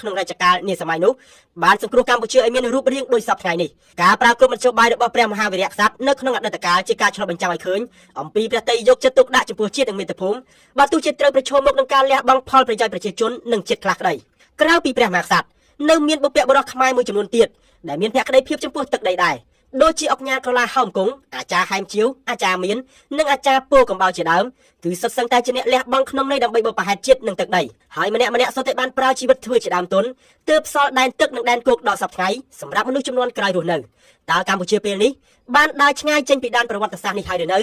ក្នុងរជ្ជកាលនាសម័យនោះបានសង្គ្រោះកម្ពុជាឲ្យមានរូបរាងដូចសពថ្ងៃនេះការប្រើគ្រប់មធ្យោបាយរបស់ព្រះមហាវីរក្សត្រនៅក្នុងអតីតកាលជាការឆ្លុះបញ្ចាំងឲ្យឃើញអំពីព្រះតីយកចិត្តទុកដាក់ចំពោះជាតិនិងមាតុភូមិបើទោះជាត្រូវប្រឈមមុខនឹងការលះបង់ផលប្រយោជន៍ប្រជាជននិងជាតិខ្លះក្តីក្រៅពីព្រះមហាក្សត្រនៅមានបុព្វបុរសខ្មែរមួយចំនួនទៀតដែលមានភក្តីភាពចំពោះទឹកដីដែរដូចជាអង្គការកលាហោមគង់អាចារ្យហែមជាវអាចារ្យមាននិងអាចារ្យពូកំបោរជាដើមគឺសុទ្ធសឹងតែជាអ្នកលះបង់ក្នុងន័យដើម្បីបុព្វហេតុជាតិនិងទឹកដីហើយម្នាក់សុទ្ធតែបានប្រើជីវិតធ្វើជាដើមទុនទើបសល់ដែនទឹកនិងដែនគោកដល់សព្វថ្ងៃសម្រាប់មនុស្សចំនួនក្រោយរស់នៅតើកម្ពុជាពេលនេះបានដើរឆ្ងាយចេញពីដែនប្រវត្តិសាស្ត្រនេះហើយឬន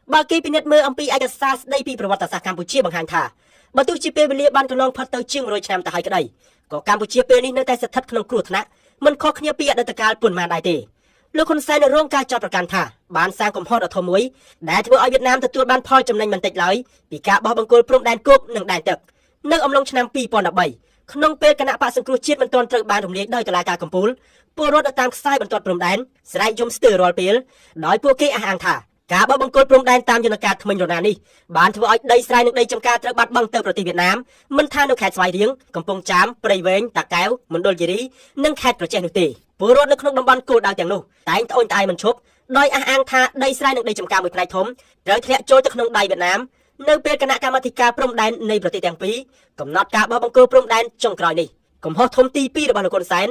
ៅបើគេពិនិត្យមើលអំពីឯកសារស្ដីពីប្រវត្តិសាស្ត្រកម្ពុជាបង្ហាញថាបើទោះជាពេលវេលាបានកន្លងផុតទៅជាង100ឆ្នាំទៅហើយក្តីក៏កម្ពុជាពេលនេះនៅតែស្ថិតក្នុងគ្រោះថ្នាក់មិនខុសគ្នាពីអតីតកាលប៉ុន្មានដែរទេលោកហ៊ុនសែនរងការចោទប្រកាន់ថាបានសាងកំហុសដ៏ធំមួយដែលធ្វើឲ្យវៀតណាមទទួលបានផលចំណេញមិនតិចឡើយពីការបោះបង្គោលព្រំដែនគោកនិងដែនទឹកនៅអំឡុងឆ្នាំ2013ក្នុងពេលគណៈបកសង្គ្រោះជាតិមិនទាន់ត្រូវបានរំលាយដោយតុលាការកំពូលពលរដ្ឋនៅតាមខ្សែបន្ទាត់ព្រំដែនស្រែកយំស្ទើររាល់ពេលដោយពួកគេអះអាងថាការបោះបង្គោលព្រំដែនតាមយន្តការថ្មិញរណានេះបានធ្វើឲ្យដីស្រែនិងដីចម្ការត្រូវបាត់បង់ទៅប្រទេសវៀតណាមមិនថានៅខេត្តស្វាយរៀងកំពង់ចាមព្រៃវែងតាកែវមណ្ឌលគិរីនិងខេត្តក្រចេះនោះទេពលរដ្ឋនៅក្នុងតំបន់គោលដៅទាំងនោះតែងត្អូញត្អែរមិនឈប់ដោយអះអាងថាដីស្រែនិងដីចម្ការមួយផ្នែកធំត្រូវធ្លាក់ចូលទៅក្នុងដៃវៀតណាមនៅពេលគណៈកម្មាធិការព្រំដែននៃប្រទេសទាំងពីរកំណត់ការបោះបង្គោលព្រំដែនចុងក្រោយនេះកំហុសធំទី2របស់លោកហ៊ុនសែន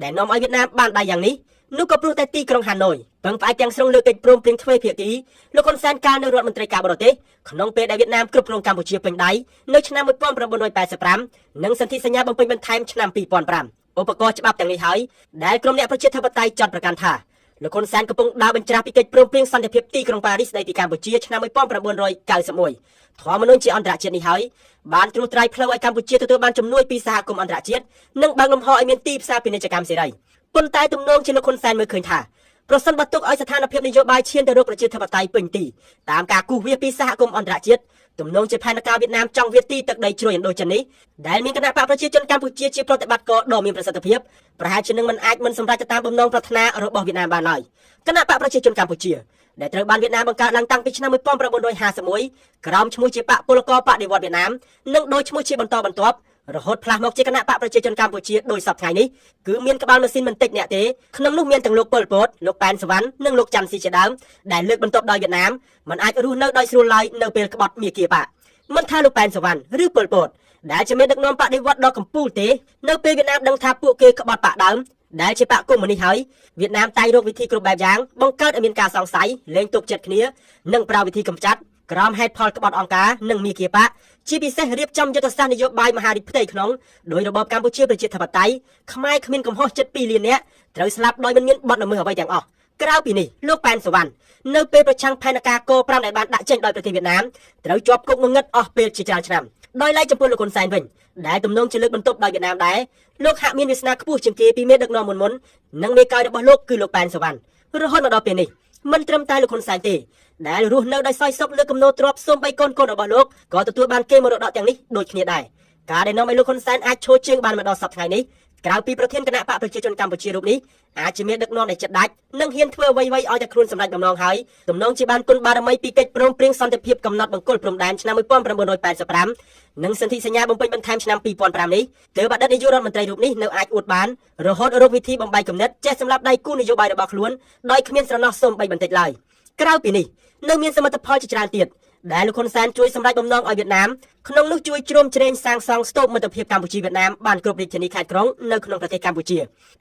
ដែលនាំឲ្យវៀតណាមបានដៃយ៉ាងនេះនោះក៏ព្រោះតែទីក្រុងហាណូយពឹងផ្អែកទាំងស្រុងលើកិច្ចព្រមព្រៀងទ្វេភាគីលោកហ៊ុនសែនកាលនៅរដ្ឋមន្ត្រីការបរទេសក្នុងពេលដែលវៀតណាមគ្រប់គ្រងកម្ពុជាពេញដៃនៅឆ្នាំ1985និងសន្ធិសញ្ញាបំពេញបន្ថែមឆ្នាំ2005ឧបករណ៍ច្បាប់ទាំងនេះហើយដែលក្រុមអ្នកប្រជាធិបតេយ្យចាត់ប្រកាន់ថាលោកហ៊ុនសែនកំពុងដើរបញ្ច្រាស់ពីកិច្ចព្រមព្រៀងសន្តិភាពទីក្រុងប៉ារីសស្តីពីកម្ពុជាឆ្នាំ1991ធម៌មនុស្សជាអន្តរជាតិនេះហើយបានត្រួសត្រាយផ្លូវឲ្យកម្ពុជាទទួលបានជំនួយពីសហគមន៍អន្តរជាតិនិងបើកលំហឲ្យមានទីផ្សារពាណិជ្ជកម្មសេរីប៉ុន្តែទំនងជាលោកហ៊ុនសែនមើលឃើញថាប្រសិនបើទុកឲ្យស្ថានភាពនយោបាយឈានទៅរកប្រជាធិបតេយ្យពេញទីតាមការគូសវាសពីសហគមន៍អន្តរជាតិទំនងជាផែនការវៀតណាមចង់វាសទីទឹកដីជ្រោយឥណ្ឌូចិននេះដែលមានគណៈបកប្រជាជនកម្ពុជាជាប្រតិបត្តិការដ៏មានប្រសិទ្ធភាពប្រហែលជានឹងមិនអាចមិនសម្រេចទៅតាមបំណងប្រាថ្នារបស់វៀតណាមបានឡើយគណៈបកប្រជាជនកម្ពុជាដែលត្រូវបានវៀតណាមបង្កើតឡើងតាំងពីឆ្នាំ1951ក្រោមឈ្មោះជាបកពលករបដិវត្តន៍វៀតណាមនិងដោយឈ្មោះជាបន្តបន្ទាប់រហូតផ្លាស់មកជាគណៈបកប្រជាជនកម្ពុជាដោយសពថ្ងៃនេះគឺមានក្បាលម៉ាស៊ីនមិនតិចអ្នកទេក្នុងនោះមានទាំងលោកប៉ុលពតលោកប៉ែនសវណ្ណនិងលោកច័ន្ទស៊ីជាដើមដែលលើកបន្ទប់ដោយវៀតណាមមិនអាចរស់នៅដោយស្រួលឡើយនៅពេលក្បត់មាគាបកមិនថាលោកប៉ែនសវណ្ណឬប៉ុលពតដែលជាមេដឹកនាំបដិវត្តន៍ដ៏កំពូលទេនៅពេលវៀតណាមដឹងថាពួកគេក្បត់បកដើមដែលជាបកកុម្មុយនីសហើយវៀតណាមតែងរកវិធីគ្រប់បែបយ៉ាងបង្កើតឲ្យមានការសង្ស័យលែងទុកចិត្តគ្នានិងប្រើវិធីកម្ចាត់ក្រោមហេតុផលក្បត់អង្គការនិងមាគាបកជាពិសេសរៀបចំយុទ្ធសាស្ត្រនយោបាយមហារាជផ្ទៃក្នុងដោយរបបកម្ពុជាប្រជាធិបតេយ្យខ្មែរគ្មានកំហុសចិត្ត2លាននាក់ត្រូវស្លាប់ដោយមិនមានបទល្មើសអ្វីទាំងអស់ក្រៅពីនេះលោកប៉ែនសវណ្ណនៅពេលប្រឆាំងផែនការក5ដែលបានដាក់ចេញដោយប្រទេសវៀតណាមត្រូវជាប់គុកងងឹតអស់ពេលជាច្រើនឆ្នាំដោយឡែកចំពោះលោកហ៊ុនសែនវិញដែលទំនងជាលើកបន្ទប់ដោយវៀតណាមដែរលោកហាក់មានវាសនាខ្ពស់ជាងគេពីមេដឹកនាំមុននិងមេកោយរបស់លោកគឺលោកប៉ែនសវណ្ណរហូតមកដល់ពេលនេះមិនត្រឹមតែលោកហ៊ុនសែនទេដែលរស់នៅដោយសោយសុខលើគំនោទ្រព្យសូម្បីកូនរបស់លោកក៏ទទួលបានគេមរតកទាំងនេះដូចគ្នាដែរការដែលនាំឲ្យលោកហ៊ុនសែនអាចឈរជើងបានមកដល់សប្តាហ៍ថ្ងៃនេះក្រៅពីប្រធានគណៈបកប្រជាជនកម្ពុជារូបនេះអាចជាមានដឹកនាំដែលចិត្តដាច់និងហ៊ានធ្វើអ្វីៗឲ្យតែខ្លួនសម្រេចបំណងហើយទំនងជាបានគុណបារមីពីកិច្ចព្រមព្រៀងសន្តិភាពកំណត់បង្គោលព្រំដែនឆ្នាំ1985និងសន្ធិសញ្ញាបំពេញបន្ថែមឆ្នាំ2005នេះទើបអតីតនាយករដ្ឋមន្ត្រីរូបនេះនៅអាចអួតបានរហូតរកវិធីបំបីគំនិតចេះសម្រាប់ដៃគូនយោបាយរបស់ខ្លួនដោយគ្មានស្រណោះសូម្បីបន្តិចឡើយក្រៅពីនេះនៅមានសមិទ្ធផលជាច្រើនទៀតដែលលោកហ៊ុនសែនជួយសម្រេចបំណងឲ្យវៀតណាមក្នុងនោះជួយជ្រោមជ្រែងសាងសង់ស្ទូបមិត្តភាពកម្ពុជាវៀតណាមបានគ្រប់រាជធានីខេត្តក្រុងនៅក្នុងប្រទេសកម្ពុជា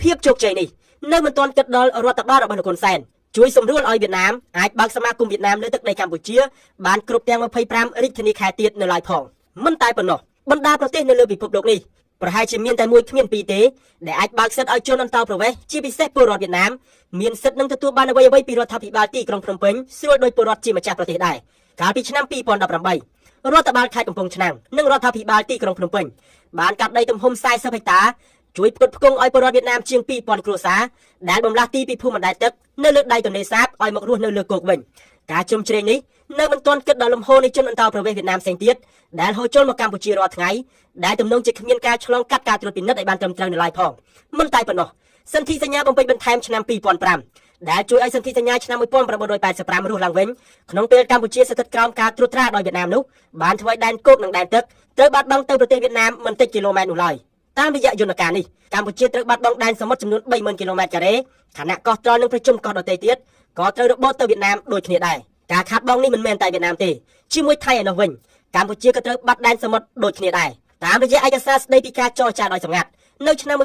ភាពជោគជ័យនេះនៅមិនទាន់គិតដល់រដ្ឋបាលរបស់លោកហ៊ុនសែនជួយសម្រួលឲ្យវៀតណាមអាចបើកសមាគមវៀតណាមលើទឹកដីកម្ពុជាបានគ្រប់ទាំង25រាជធានីខេត្តទៀតនៅឡើយផងមិនតែប៉ុណ្ណោះបណ្ដាប្រទេសនៅលើពិភពលោកនេះប្រហែលជាមានតែមួយគ្មានពីរទេដែលអាចបើកសិទ្ធិឲ្យជនអន្តោប្រវេសន៍ជាពិសេសពលរដ្ឋវៀតណាមមានសិទ្ធិនឹងទទួលបានអ្វីៗពីរដ្ឋាភិបាលទីក្រុងភ្នំពេញស្រួលដោយពលរដ្ឋជាម្ចាស់ប្រទេសដែរកាលពីឆ្នាំ2018រដ្ឋបាលខេត្តកំពង់ឆ្នាំងនិងរដ្ឋាភិបាលទីក្រុងភ្នំពេញបានកាត់ដីទំហំ40ហិកតាជួយផ្គត់ផ្គង់ឲ្យពលរដ្ឋវៀតណាមជាង2000គ្រួសារដែលបំលាស់ទីពីភូមិបណ្ដែតទឹកនៅលើដៃទន្លេសាបឲ្យមករស់នៅលើគោកវិញការជុំជ្រែងនេះនៅមិនទាន់គិតដល់លំហូរនៃជនអន្តោប្រវេសន៍វៀតណាមផ្សេងទៀតដែលហូរចូលមកកម្ពុជារាល់ថ្ងៃដែលទំនងជាគ្មានការឆ្លងកាត់ការត្រួតពិនិត្យឲ្យបានត្រឹមត្រូវនៅឡើយផងមិនតែប៉ុណ្ណោះសន្ធិសញ្ញាបំពេញបន្ថែមឆ្នាំ2005ដែលជួយឲ្យសន្ធិសញ្ញាឆ្នាំ1985រស់ឡើងវិញក្នុងពេលកម្ពុជាស្ថិតក្រោមការត្រួតត្រាដោយវៀតណាមនោះបានធ្វើឲ្យដែនគោកនិងដែនទឹកត្រូវបាត់បង់ទៅប្រទេសវៀតណាមមិនតិចគីឡូម៉ែត្រនោះឡើយ តាមរយៈយន្តការនេះកម្ពុជាត្រូវបាត់បង់ដែនសមុទ្រចំនួន 30,000 គីឡូម៉ែត្រការ៉េខណៈកោះត្រល់និងប្រជុំកោះដទៃទៀតក៏ត្រូវរបូតទៅវៀតណាមដូចគ្នាដែរការខាតបង់នេះមិនមែនតែវៀតណាមទេជាមួយថៃឯនោះវិញកម្ពុជាក៏ត្រូវបាត់ដែនសមុទ្រដូចគ្នាដែរតាមរយៈឯកសារស្តីពីការចរចាដោយសម្ងាត់នៅឆ្នាំ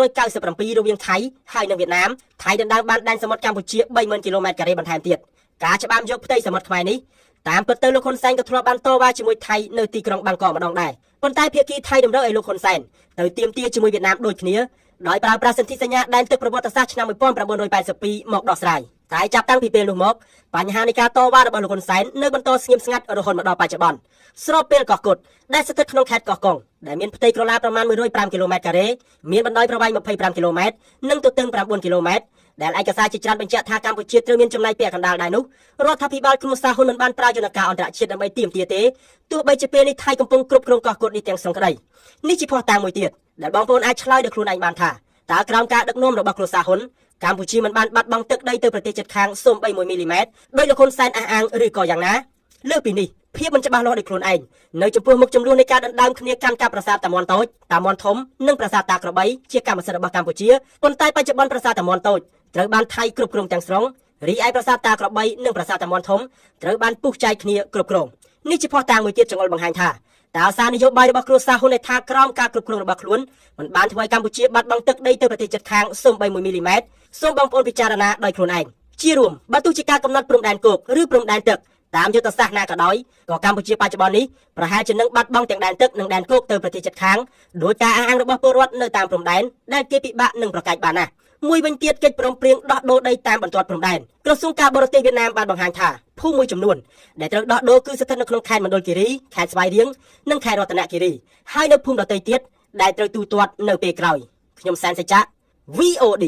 1997រវាងថៃហើយនិងវៀតណាមថៃដណ្ដើមបានដែនសមុទ្រកម្ពុជា 30,000 គីឡូម៉ែត្រការ៉េបន្ថែមទៀតការច្បាមយកផ្ទៃសមុទ្រខ្មែរនេះតាមពិតទៅលោកហ៊ុនសែនក៏ធ្លាប់បានតវ៉ាជាមួយថៃនៅទីក្រុងបាងកកម្ដងដែរប៉ុន្តែភាគីថៃតម្រូវឲ្យលោកហ៊ុនសែនទៅទាមទារជាមួយវៀតណាមដូចគ្នាដោយប្រើប្រាស់សន្ធិសញ្ញាដែនទឹកប្រវត្តិសាស្ត្រឆ្នាំ1982មកដោះស្រាយតែចាប់តាំងពីពេលនោះមកបញ្ហានៃការតវ៉ារបស់លោកហ៊ុនសែននៅបន្តស្ងៀមស្ងាត់រហូតមកដល់បច្ចុប្បន្នស្របពេលកោះកុដដែលស្ថិតក្នុងខេត្តកោះកុងដែលមានផ្ទៃក្រឡាប្រមាណ105 គីឡូម៉ែត្រការ៉េមានបណ្ដោយប្រវែង25 គីឡូម៉ែត្រនិងទទឹង9 គីឡូម៉ែត្រដែលឯកសារជាច្រើនបញ្ជាក់ថាកម្ពុជាត្រូវមានចំណាយពាក់កណ្ដាលដែរនោះរដ្ឋាភិបាលគ្រួសារហ៊ុនមិនបានប្រើយន្តការអន្តរជាតិដើម្បីទាមទារទេទោះបីជាពេលនេះថៃកំពុងគ្រប់គ្រងកោះកុដនេះទាំងស្រុងក្តីនេះជាភស្តុតាងមួយទៀតដែលបងប្អូនអាចឆ្លើយដល់ខ្លួនឯងបានថាតើក្រោមការដឹកនាំរបស់គ្រួសារហ៊ុនកម្ពុជាមិនបានបាត់បង់ទឹកដីទៅប្រទេសជិតខាងសូម្បី1 មីលីម៉ែត្រដោយលោកហ៊ុនសែនអះអាងឬក៏យ៉ាងណាលើពីនេះភាពមិនច្បាស់លាស់ដោយខ្លួនឯងនៅចំពោះមុខចំនួននៃការដណ្ដើមគ្នាកាន់កាប់ប្រាសាទតាមាន់តូចតាមាន់ធំនិងប្រាសាទតាក្របីជាកម្មសិទ្ធិរបស់កម្ពុជាប៉ុន្តែបច្ចុប្បន្នប្រាសាទតាមាន់តូចត្រូវបានថៃគ្រប់គ្រងទាំងស្រុងរីឯប្រាសាទតាក្របីនិងប្រាសាទតាមាន់ធំត្រូវបានពុះចែកគ្នាគ្រប់គ្រងនេះជាភស្តុតាងមួយទៀតចង្អុលបង្ហាញថាតើសារនយោបាយរបស់គ្រួសារហ៊ុនដែលថាក្រោមការគ្រប់គ្រងរបស់ខ្លួនមិនបានធ្វើឲ្យកម្ពុជាបាត់បង់ទឹកដីទៅប្រទេសជិតខាងសូម្បី1 មីលីម៉ែត្រសូមបងប្អូនពិចារណាដោយខ្លួនឯងជារួមបើទោះជាការកំណត់ព្រំដែនគោកឬព្រំដែនទឹកតាមយុទ្ធសាស្ត្រណាក៏ដោយក៏កម្ពុជាបច្ចុប្បន្ននេះប្រហែលជានឹងបាត់បង់ទាំងដែនទឹកនិងដែនគោកទៅប្រទេសជិតខាងដោយការអះអាងរបស់ពលរដ្ឋនៅតាមព្រំដែនដែលគេពិបាកនឹងប្រកែកបានណាមួយវិញទៀតកិច្ចព្រមព្រៀងដោះដូរដីតាមបន្ទាត់ព្រំដែនក្រសួងការបរទេសវៀតណាមបានបង្ហាញថាភូមិមួយចំនួនដែលត្រូវដោះដូរគឺស្ថិតនៅក្នុងខេត្តមណ្ឌលគិរីខេត្តស្វាយរៀងនិងខេត្តរតនគិរីហើយនៅភូមិដទៃទៀតដែលត្រូវទូទាត់នៅពេលក្រោយខ្ញុំសែនសេចក្ដី VOD